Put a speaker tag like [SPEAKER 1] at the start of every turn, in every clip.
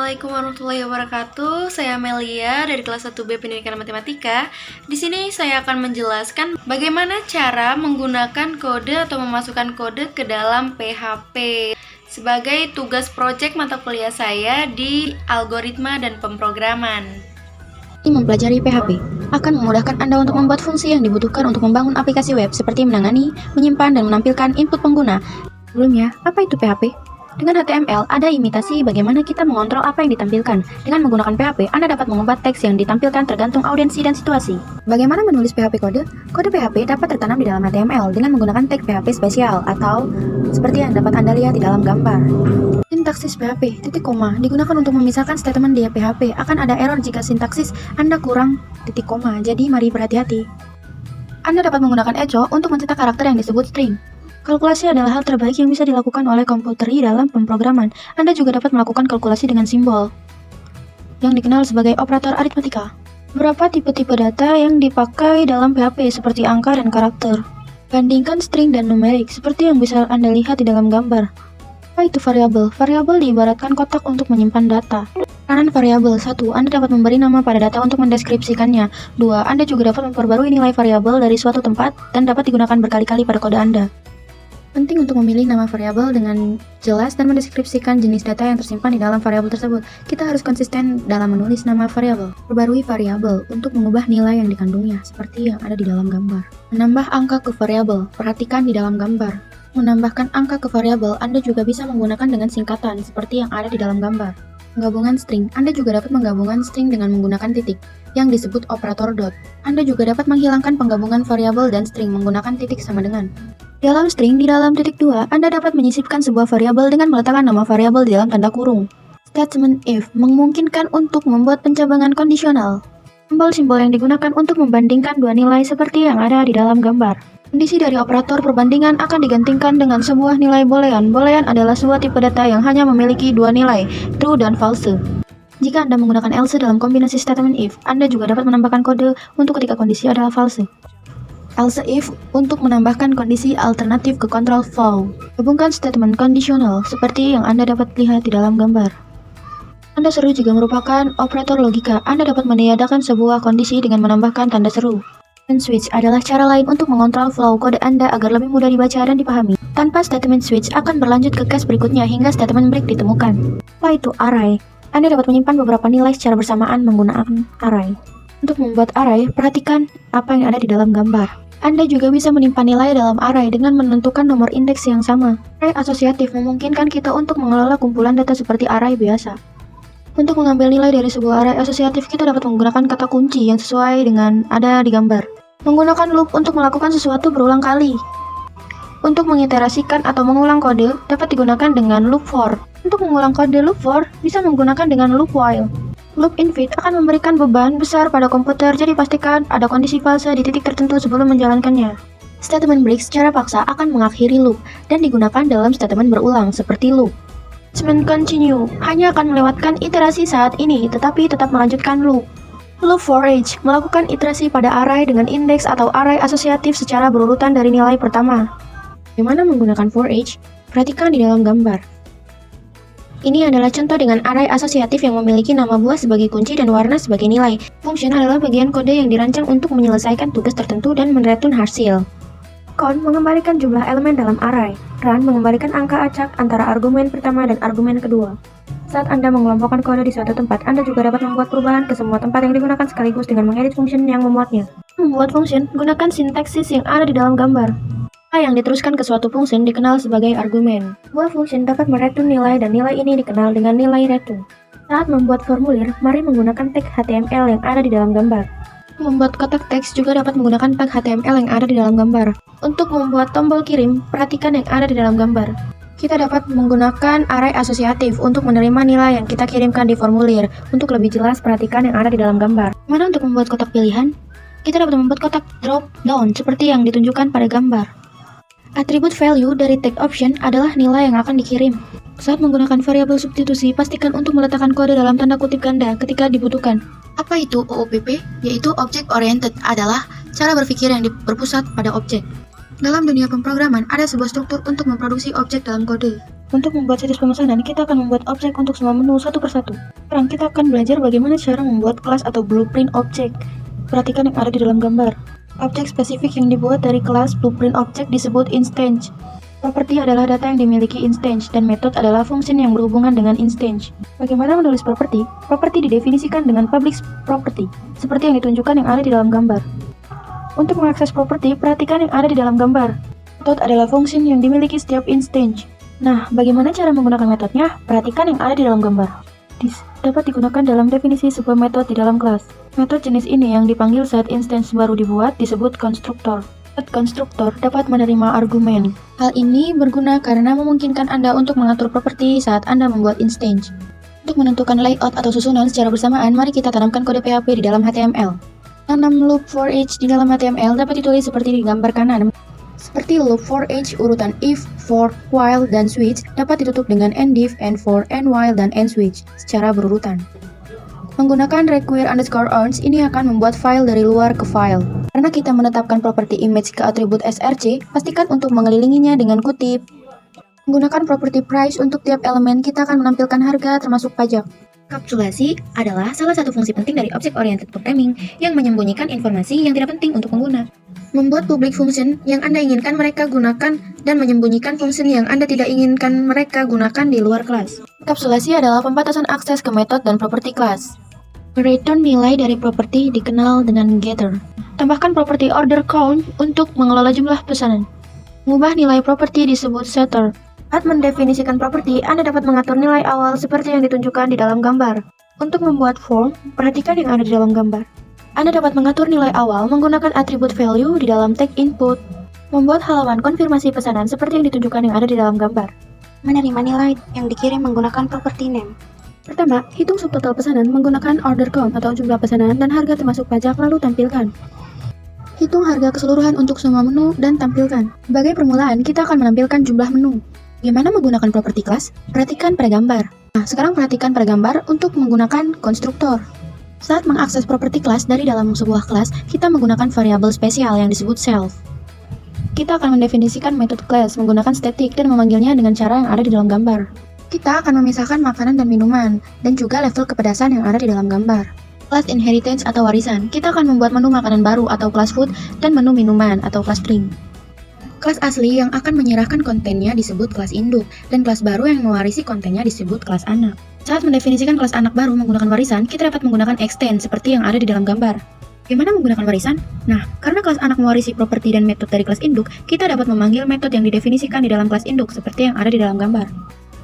[SPEAKER 1] Assalamualaikum warahmatullahi wabarakatuh. Saya Melia dari kelas 1B Pendidikan Matematika. Di sini saya akan menjelaskan bagaimana cara menggunakan kode atau memasukkan kode ke dalam PHP sebagai tugas proyek mata kuliah saya di algoritma dan pemrograman.
[SPEAKER 2] Mempelajari PHP akan memudahkan Anda untuk membuat fungsi yang dibutuhkan untuk membangun aplikasi web seperti menangani, menyimpan, dan menampilkan input pengguna. Sebelumnya, apa itu PHP? Dengan HTML, ada imitasi bagaimana kita mengontrol apa yang ditampilkan. Dengan menggunakan PHP, Anda dapat mengubah teks yang ditampilkan tergantung audiensi dan situasi. Bagaimana menulis PHP kode? Kode PHP dapat tertanam di dalam HTML dengan menggunakan tag PHP spesial atau seperti yang dapat Anda lihat di dalam gambar. Sintaksis PHP, titik koma, digunakan untuk memisahkan statement di PHP. Akan ada error jika sintaksis Anda kurang titik koma, jadi mari berhati-hati. Anda dapat menggunakan echo untuk mencetak karakter yang disebut string. Kalkulasi adalah hal terbaik yang bisa dilakukan oleh komputer di dalam pemrograman. Anda juga dapat melakukan kalkulasi dengan simbol yang dikenal sebagai operator aritmatika. Beberapa tipe-tipe data yang dipakai dalam PHP seperti angka dan karakter. Bandingkan string dan numerik seperti yang bisa Anda lihat di dalam gambar. Apa itu variabel? Variabel diibaratkan kotak untuk menyimpan data. Peranan variabel. 1. Anda dapat memberi nama pada data untuk mendeskripsikannya. 2. Anda juga dapat memperbarui nilai variabel dari suatu tempat dan dapat digunakan berkali-kali pada kode Anda. Penting untuk memilih nama variabel dengan jelas dan mendeskripsikan jenis data yang tersimpan di dalam variabel tersebut. Kita harus konsisten dalam menulis nama variabel. Perbarui variabel untuk mengubah nilai yang dikandungnya, seperti yang ada di dalam gambar. Menambah angka ke variabel. Perhatikan di dalam gambar. Menambahkan angka ke variabel, Anda juga bisa menggunakan dengan singkatan, seperti yang ada di dalam gambar. Penggabungan string. Anda juga dapat menggabungkan string dengan menggunakan titik, yang disebut operator dot. Anda juga dapat menghilangkan penggabungan variabel dan string menggunakan titik sama dengan. Dalam string, di dalam titik 2, Anda dapat menyisipkan sebuah variabel dengan meletakkan nama variabel di dalam tanda kurung. Statement if memungkinkan untuk membuat pencabangan kondisional. Simbol-simbol yang digunakan untuk membandingkan dua nilai seperti yang ada di dalam gambar. Kondisi dari operator perbandingan akan digantikan dengan sebuah nilai boolean. Boolean adalah sebuah tipe data yang hanya memiliki dua nilai, true dan false. Jika Anda menggunakan else dalam kombinasi statement if, Anda juga dapat menambahkan kode untuk ketika kondisi adalah false. Else if untuk menambahkan kondisi alternatif ke control flow. Hubungkan statement kondisional seperti yang Anda dapat lihat di dalam gambar. Tanda seru juga merupakan operator logika. Anda dapat meniadakan sebuah kondisi dengan menambahkan tanda seru. Statement switch adalah cara lain untuk mengontrol flow kode Anda agar lebih mudah dibaca dan dipahami. Tanpa statement switch akan berlanjut ke case berikutnya hingga statement break ditemukan. Apa itu array? Anda dapat menyimpan beberapa nilai secara bersamaan menggunakan array. Untuk membuat array, perhatikan apa yang ada di dalam gambar. Anda juga bisa menyimpan nilai dalam array dengan menentukan nomor indeks yang sama. Array asosiatif memungkinkan kita untuk mengelola kumpulan data seperti array biasa. Untuk mengambil nilai dari sebuah array asosiatif, kita dapat menggunakan kata kunci yang sesuai dengan ada di gambar. Menggunakan loop untuk melakukan sesuatu berulang kali. Untuk mengiterasikan atau mengulang kode, dapat digunakan dengan loop for. Untuk mengulang kode loop for, bisa menggunakan dengan loop while. Loop infinite akan memberikan beban besar pada komputer, jadi pastikan ada kondisi false di titik tertentu sebelum menjalankannya. Statement break secara paksa akan mengakhiri loop dan digunakan dalam statement berulang seperti loop. Statement continue hanya akan melewatkan iterasi saat ini, tetapi tetap melanjutkan loop. Loop for each melakukan iterasi pada array dengan indeks atau array asosiatif secara berurutan dari nilai pertama. Bagaimana menggunakan for each? Perhatikan di dalam gambar. Ini adalah contoh dengan array asosiatif yang memiliki nama buah sebagai kunci dan warna sebagai nilai. Function adalah bagian kode yang dirancang untuk menyelesaikan tugas tertentu dan mereturn hasil. Count mengembalikan jumlah elemen dalam array. Run mengembalikan angka acak antara argumen pertama dan argumen kedua. Saat Anda mengelompokkan kode di suatu tempat, Anda juga dapat membuat perubahan ke semua tempat yang digunakan sekaligus dengan mengedit function yang memuatnya. Membuat function, gunakan sintaksis yang ada di dalam gambar. Yang diteruskan ke suatu function dikenal sebagai argumen. Sebuah function dapat mereturn nilai dan nilai ini dikenal dengan nilai return. Saat membuat formulir, mari menggunakan tag HTML yang ada di dalam gambar. Membuat kotak teks juga dapat menggunakan tag HTML yang ada di dalam gambar. Untuk membuat tombol kirim, perhatikan yang ada di dalam gambar. Kita dapat menggunakan array asosiatif untuk menerima nilai yang kita kirimkan di formulir. Untuk lebih jelas, perhatikan yang ada di dalam gambar. Mana untuk membuat kotak pilihan? Kita dapat membuat kotak drop down seperti yang ditunjukkan pada gambar. Atribut value dari tag option adalah nilai yang akan dikirim. Saat menggunakan variabel substitusi, pastikan untuk meletakkan kode dalam tanda kutip ganda ketika dibutuhkan. Apa itu OOPP? Yaitu Object Oriented adalah cara berpikir yang berpusat pada objek. Dalam dunia pemrograman, ada sebuah struktur untuk memproduksi objek dalam kode. Untuk membuat situs pemesanan, kita akan membuat objek untuk semua menu satu persatu. Sekarang kita akan belajar bagaimana cara membuat kelas atau blueprint objek. Perhatikan yang ada di dalam gambar. Objek spesifik yang dibuat dari kelas blueprint objek disebut instance. Properti adalah data yang dimiliki instance, dan method adalah fungsi yang berhubungan dengan instance. Bagaimana menulis properti? Properti didefinisikan dengan public property, seperti yang ditunjukkan yang ada di dalam gambar. Untuk mengakses properti, perhatikan yang ada di dalam gambar. Method adalah fungsi yang dimiliki setiap instance. Nah, bagaimana cara menggunakan metodenya? Perhatikan yang ada di dalam gambar. This dapat digunakan dalam definisi sebuah metode di dalam kelas. Metode jenis ini yang dipanggil saat instance baru dibuat disebut konstruktor. Metode konstruktor dapat menerima argumen. Hal ini berguna karena memungkinkan Anda untuk mengatur properti saat Anda membuat instance. Untuk menentukan layout atau susunan secara bersamaan, mari kita tanamkan kode PHP di dalam HTML. Tanam loop for each di dalam HTML dapat ditulis seperti di gambar kanan. Seperti loop for each, urutan if, for, while, dan switch dapat ditutup dengan endif, and for, and while, dan end switch secara berurutan. Menggunakan require underscore earns ini akan membuat file dari luar ke file. Karena kita menetapkan properti image ke atribut src, pastikan untuk mengelilinginya dengan kutip. Menggunakan properti price untuk tiap elemen, kita akan menampilkan harga termasuk pajak. Kapsulasi adalah salah satu fungsi penting dari object-oriented programming yang menyembunyikan informasi yang tidak penting untuk pengguna. Membuat public function yang Anda inginkan mereka gunakan dan menyembunyikan function yang Anda tidak inginkan mereka gunakan di luar kelas. Kapsulasi adalah pembatasan akses ke metode dan properti kelas. Return nilai dari properti dikenal dengan getter. Tambahkan properti order count untuk mengelola jumlah pesanan. Mengubah nilai properti disebut setter. Saat mendefinisikan properti, Anda dapat mengatur nilai awal seperti yang ditunjukkan di dalam gambar. Untuk membuat form, perhatikan yang ada di dalam gambar. Anda dapat mengatur nilai awal menggunakan atribut value di dalam tag input. Membuat halaman konfirmasi pesanan seperti yang ditunjukkan yang ada di dalam gambar. Menerima nilai yang dikirim menggunakan properti name. Pertama, hitung subtotal pesanan menggunakan order count atau jumlah pesanan dan harga termasuk pajak lalu tampilkan. Hitung harga keseluruhan untuk semua menu dan tampilkan. Sebagai permulaan, kita akan menampilkan jumlah menu. Bagaimana menggunakan properti kelas? Perhatikan pada gambar. Nah, sekarang perhatikan pada gambar untuk menggunakan konstruktor. Saat mengakses properti kelas dari dalam sebuah kelas, kita menggunakan variabel spesial yang disebut self. Kita akan mendefinisikan metode class menggunakan static dan memanggilnya dengan cara yang ada di dalam gambar. Kita akan memisahkan makanan dan minuman, dan juga level kepedasan yang ada di dalam gambar. Kelas inheritance atau warisan, kita akan membuat menu makanan baru atau kelas food dan menu minuman atau kelas drink. Kelas asli yang akan menyerahkan kontennya disebut kelas induk, dan kelas baru yang mewarisi kontennya disebut kelas anak. Saat mendefinisikan kelas anak baru menggunakan warisan, kita dapat menggunakan extend seperti yang ada di dalam gambar. Bagaimana menggunakan warisan? Nah, karena kelas anak mewarisi properti dan metode dari kelas induk, kita dapat memanggil metode yang didefinisikan di dalam kelas induk seperti yang ada di dalam gambar.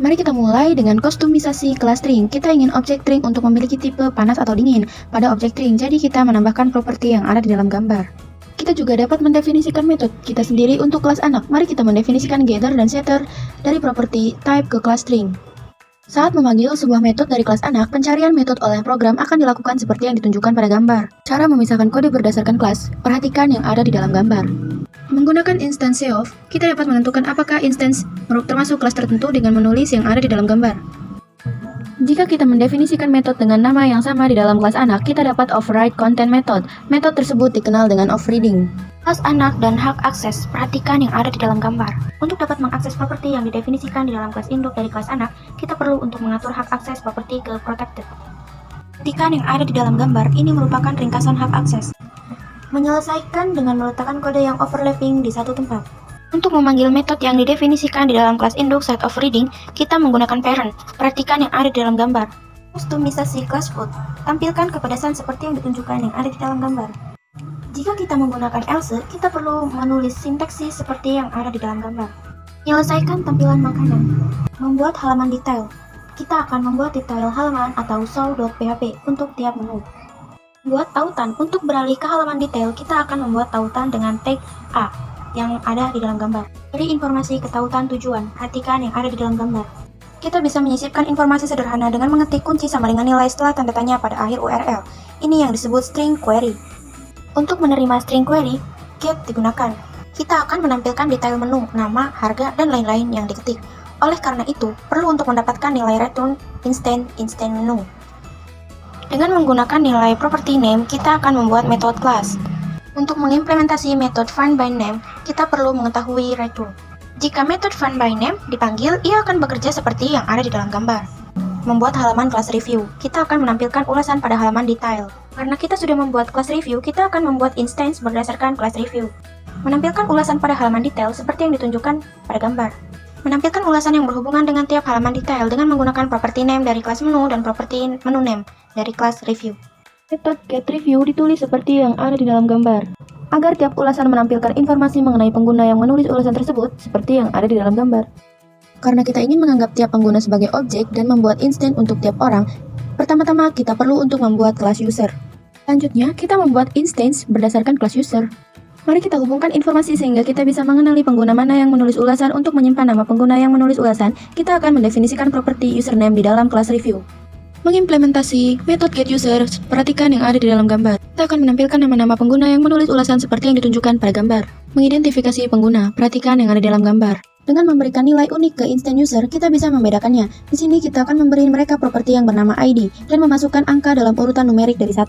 [SPEAKER 2] Mari kita mulai dengan kostumisasi kelas string. Kita ingin objek string untuk memiliki tipe panas atau dingin pada objek string, jadi kita menambahkan properti yang ada di dalam gambar. Kita juga dapat mendefinisikan metode kita sendiri untuk kelas anak. Mari kita mendefinisikan getter dan setter dari properti type ke kelas string. Saat memanggil sebuah metode dari kelas anak, pencarian metode oleh program akan dilakukan seperti yang ditunjukkan pada gambar. Cara memisahkan kode berdasarkan kelas, perhatikan yang ada di dalam gambar. Menggunakan instance of, kita dapat menentukan apakah instance termasuk kelas tertentu dengan menulis yang ada di dalam gambar. Jika kita mendefinisikan metode dengan nama yang sama di dalam kelas anak, kita dapat override content method. Metode tersebut dikenal dengan overriding. Kelas anak dan hak akses, perhatikan yang ada di dalam gambar. Untuk dapat mengakses properti yang didefinisikan di dalam kelas induk dari kelas anak, kita perlu untuk mengatur hak akses properti ke protected. Perhatikan yang ada di dalam gambar, ini merupakan ringkasan hak akses. Menyelesaikan dengan meletakkan kode yang overlapping di satu tempat. Untuk memanggil metode yang didefinisikan di dalam kelas induk saat overriding, kita menggunakan parent. Perhatikan yang ada di dalam gambar. Kostumisasi kelas food, tampilkan kepedasan seperti yang ditunjukkan yang ada di dalam gambar. Jika kita menggunakan else, kita perlu menulis sintaksis seperti yang ada di dalam gambar. Menyelesaikan tampilan makanan. Membuat halaman detail. Kita akan membuat detail halaman atau show.php untuk tiap menu. Buat tautan. Untuk beralih ke halaman detail, kita akan membuat tautan dengan tag A yang ada di dalam gambar. Beri informasi ke tautan tujuan. Perhatikan yang ada di dalam gambar. Kita bisa menyisipkan informasi sederhana dengan mengetik kunci sama dengan nilai setelah tanda tanya pada akhir URL. Ini yang disebut string query. Untuk menerima string query, get digunakan. Kita akan menampilkan detail menu, nama, harga, dan lain-lain yang diketik. Oleh karena itu, perlu untuk mendapatkan nilai return instant menu. Dengan menggunakan nilai property name, kita akan membuat metode class. Untuk mengimplementasi metode find by name, kita perlu mengetahui return. Jika metode find by name dipanggil, ia akan bekerja seperti yang ada di dalam gambar. Membuat halaman kelas review, kita akan menampilkan ulasan pada halaman detail. Karena kita sudah membuat kelas review, kita akan membuat instance berdasarkan kelas review. Menampilkan ulasan pada halaman detail seperti yang ditunjukkan pada gambar. Menampilkan ulasan yang berhubungan dengan tiap halaman detail dengan menggunakan property name dari kelas menu dan property menu name dari kelas review. Metode getReview ditulis seperti yang ada di dalam gambar, agar tiap ulasan menampilkan informasi mengenai pengguna yang menulis ulasan tersebut seperti yang ada di dalam gambar. Karena kita ingin menganggap tiap pengguna sebagai objek dan membuat instance untuk tiap orang, pertama-tama kita perlu untuk membuat kelas user. Selanjutnya, kita membuat instance berdasarkan kelas user. Mari kita hubungkan informasi sehingga kita bisa mengenali pengguna mana yang menulis ulasan. Untuk menyimpan nama pengguna yang menulis ulasan, kita akan mendefinisikan properti username di dalam kelas review. Mengimplementasi metode getUser, perhatikan yang ada di dalam gambar. Kita akan menampilkan nama-nama pengguna yang menulis ulasan seperti yang ditunjukkan pada gambar. Mengidentifikasi pengguna, perhatikan yang ada di dalam gambar. Dengan memberikan nilai unik ke instant user, kita bisa membedakannya. Di sini kita akan memberi mereka properti yang bernama ID dan memasukkan angka dalam urutan numerik dari 1.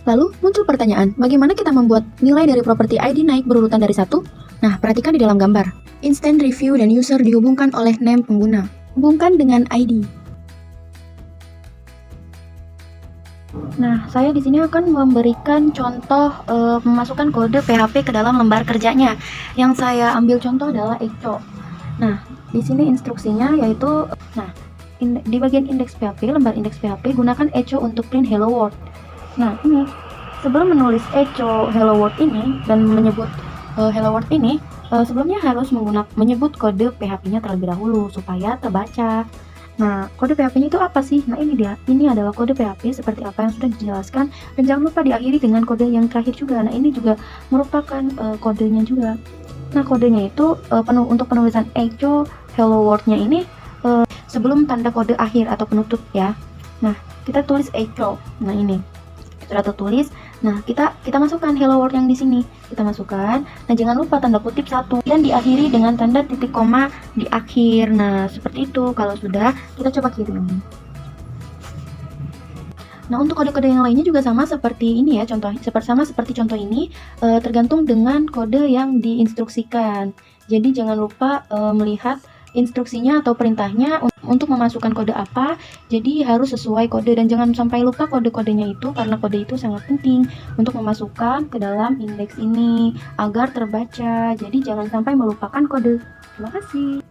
[SPEAKER 2] Lalu muncul pertanyaan, bagaimana kita membuat nilai dari properti ID naik berurutan dari 1? Nah, perhatikan di dalam gambar. Instant review dan user dihubungkan oleh name pengguna. Hubungkan dengan ID. Nah, saya di sini akan memberikan contoh memasukkan kode PHP ke dalam lembar kerjanya. Yang saya ambil contoh adalah echo. Nah, di sini instruksinya yaitu, di bagian indeks PHP, lembar indeks PHP, gunakan echo untuk print hello world. Nah, ini sebelum menulis echo hello world ini dan menyebut hello world ini, sebelumnya harus menyebut kode PHP-nya terlebih dahulu supaya terbaca. Nah, kode PHP-nya itu apa sih? Nah, ini dia. Ini adalah kode PHP seperti apa yang sudah dijelaskan, dan jangan lupa diakhiri dengan kode yang terakhir juga. Nah, ini juga merupakan kodenya juga. Nah, kodenya itu untuk penulisan echo hello world-nya ini sebelum tanda kode akhir atau penutup ya. Nah, kita tulis echo. Nah, ini sudah tertulis. Nah, kita masukkan hello world yang di sini. Kita masukkan. Nah, jangan lupa tanda kutip 1 dan diakhiri dengan tanda titik koma di akhir. Nah, seperti itu. Kalau sudah, kita coba kirim. Nah, untuk kode-kode yang lainnya juga sama seperti ini ya, sama seperti contoh ini, tergantung dengan kode yang diinstruksikan. Jadi jangan lupa melihat instruksinya atau perintahnya untuk memasukkan kode apa. Jadi harus sesuai kode dan jangan sampai lupa kode-kodenya itu, karena kode itu sangat penting untuk memasukkan ke dalam indeks ini agar terbaca. Jadi jangan sampai melupakan kode. Terima kasih.